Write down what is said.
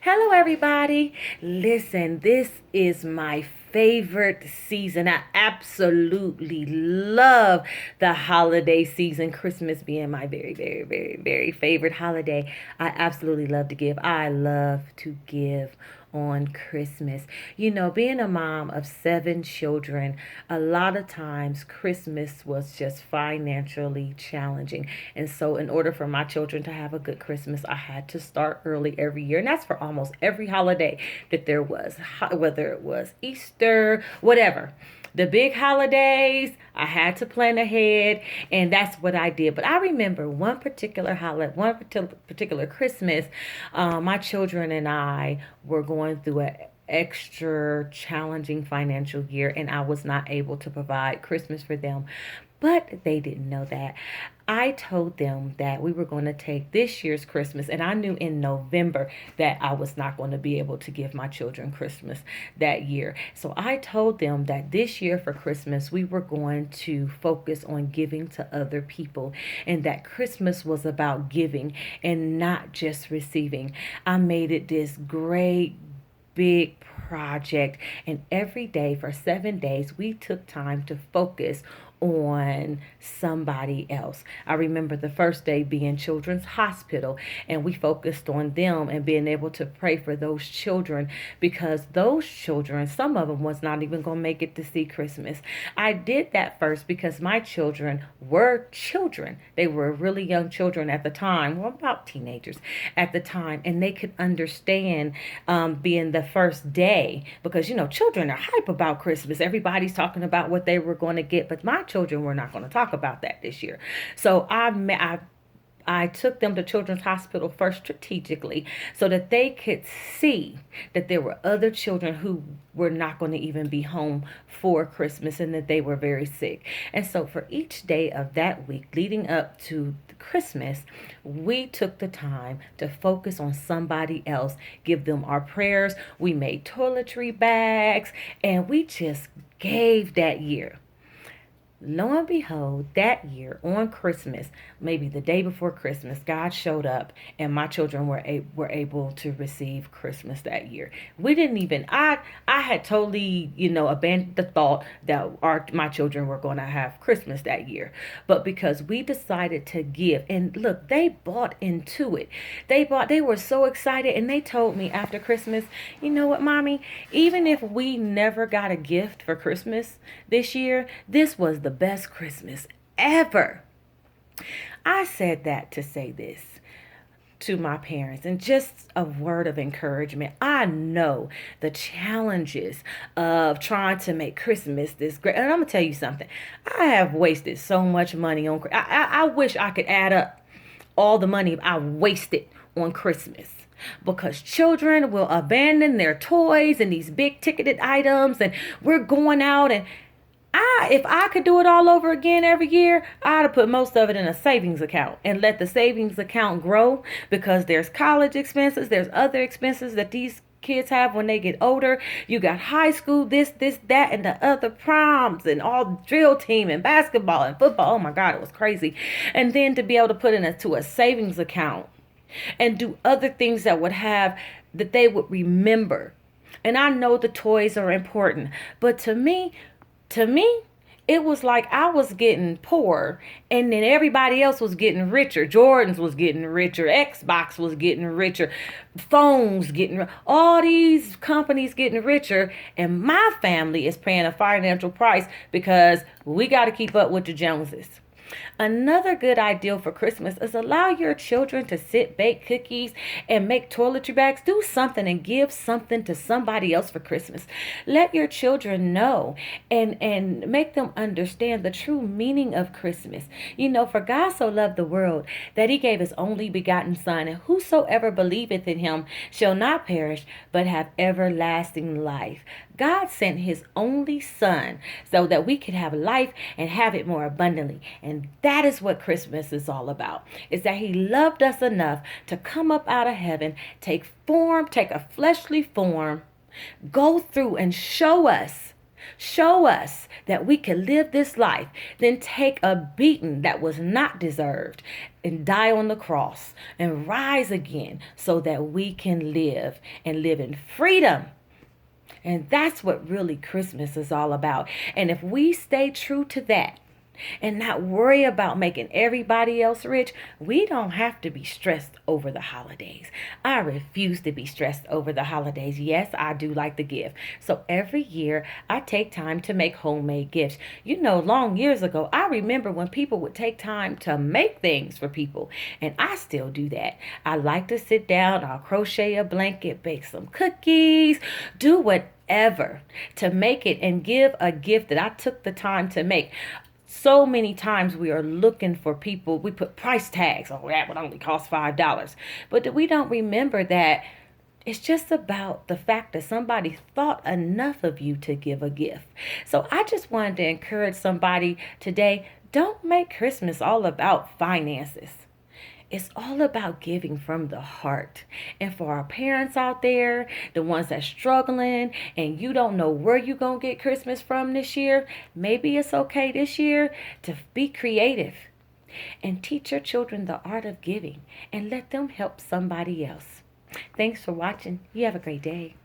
Hello, everybody. Listen, this is my favorite season. I absolutely love the holiday season, Christmas being my very, very, very, very favorite holiday. I absolutely love to give. I love to give on Christmas. You know, being a mom of seven children, a lot of times Christmas was just financially challenging. And so, in order for my children to have a good Christmas, I had to start early every year. And that's for almost every holiday that there was, whether it was Easter, whatever. The big holidays, I had to plan ahead, and that's what I did. But I remember one particular holiday, one particular Christmas, my children and I were going through an extra challenging financial year, and I was not able to provide Christmas for them. But they didn't know that. I told them that we were going to take this year's Christmas, and I knew in November that I was not going to be able to give my children Christmas that year. So I told them that this year for Christmas, we were going to focus on giving to other people, and that Christmas was about giving and not just receiving. I made it this great big project, and every day for 7 days we took time to focus on somebody else. I remember the first day being Children's Hospital, and we focused on them and being able to pray for those children, because those children, some of them was not even going to make it to see Christmas. I did that first because my children were children. They were really young children at the time, well, about teenagers at the time, and they could understand being the first day, because you know children are hype about Christmas. Everybody's talking about what they were going to get, but my children were not going to talk about that this year. So I took them to Children's Hospital first strategically so that they could see that there were other children who were not going to even be home for Christmas, and that they were very sick. And so for each day of that week leading up to Christmas, we took the time to focus on somebody else, give them our prayers. We made toiletry bags, and we just gave that year. Lo and behold, that year on Christmas, maybe the day before Christmas, God showed up, and my children were able to receive Christmas that year. We didn't even I had totally abandoned the thought that my children were going to have Christmas that year, but because we decided to give, and look, they bought into it. They were so excited, and they told me after Christmas, you know what, mommy, even if we never got a gift for Christmas this year, this was the best Christmas ever. I said that to say this to my parents, and just a word of encouragement. I know the challenges of trying to make Christmas this great, and I'm gonna tell you something. I have wasted so much money on. I wish I could add up all the money I wasted on Christmas, because children will abandon their toys and these big ticketed items, and we're going out, and if I could do it all over again every year, I'd have put most of it in a savings account and let the savings account grow, because there's college expenses, there's other expenses that these kids have when they get older. You got high school, this, that, and the other, proms, and all drill team and basketball and football. Oh my God, it was crazy. And then to be able to put to a savings account and do other things that they would remember. And I know the toys are important, but to me, it was like I was getting poor, and then everybody else was getting richer. Jordans was getting richer. Xbox was getting richer. Phones getting, all these companies getting richer. And my family is paying a financial price because we got to keep up with the Joneses. Another good idea for Christmas is allow your children to sit, bake cookies, and make toiletry bags. Do something and give something to somebody else for Christmas. Let your children know and make them understand the true meaning of Christmas. You know, for God so loved the world that he gave his only begotten Son, and whosoever believeth in him shall not perish, but have everlasting life. God sent his only Son so that we could have life and have it more abundantly. And that is what Christmas is all about. Is that he loved us enough to come up out of heaven, take a fleshly form, go through and show us that we can live this life, then take a beating that was not deserved, and die on the cross and rise again so that we can live and live in freedom. And that's what really Christmas is all about. And if we stay true to that, and not worry about making everybody else rich, we don't have to be stressed over the holidays. I refuse to be stressed over the holidays. Yes, I do like to give. So every year I take time to make homemade gifts. You know, long years ago, I remember when people would take time to make things for people, and I still do that. I like to sit down, I'll crochet a blanket, bake some cookies, do whatever to make it and give a gift that I took the time to make. So many times we are looking for people, we put price tags, oh, that would only cost $5. But we don't remember that it's just about the fact that somebody thought enough of you to give a gift. So I just wanted to encourage somebody today, don't make Christmas all about finances. It's all about giving from the heart. And for our parents out there, the ones that's struggling and you don't know where you're going to get Christmas from this year, maybe it's okay this year to be creative and teach your children the art of giving and let them help somebody else. Thanks for watching. You have a great day.